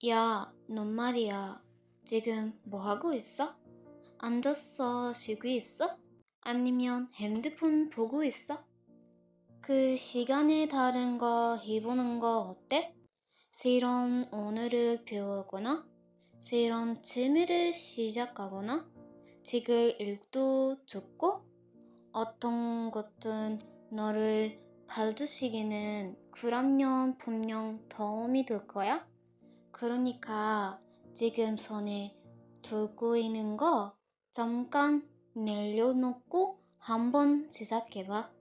야, 넌 말이야. 지금 뭐 하고 있어? 앉아서 쉬고 있어? 아니면 핸드폰 보고 있어? 그 시간에 다른 거 해보는 거 어때? 새로운 언어를 배우거나, 새로운 취미를 시작하거나, 책을 읽도 좋고, 어떤 것든 너를 발전시키는 그럼요 분명 도움이 될 거야. 그러니까 지금 손에 들고 있는 거 잠깐 내려놓고 한번 시작해봐.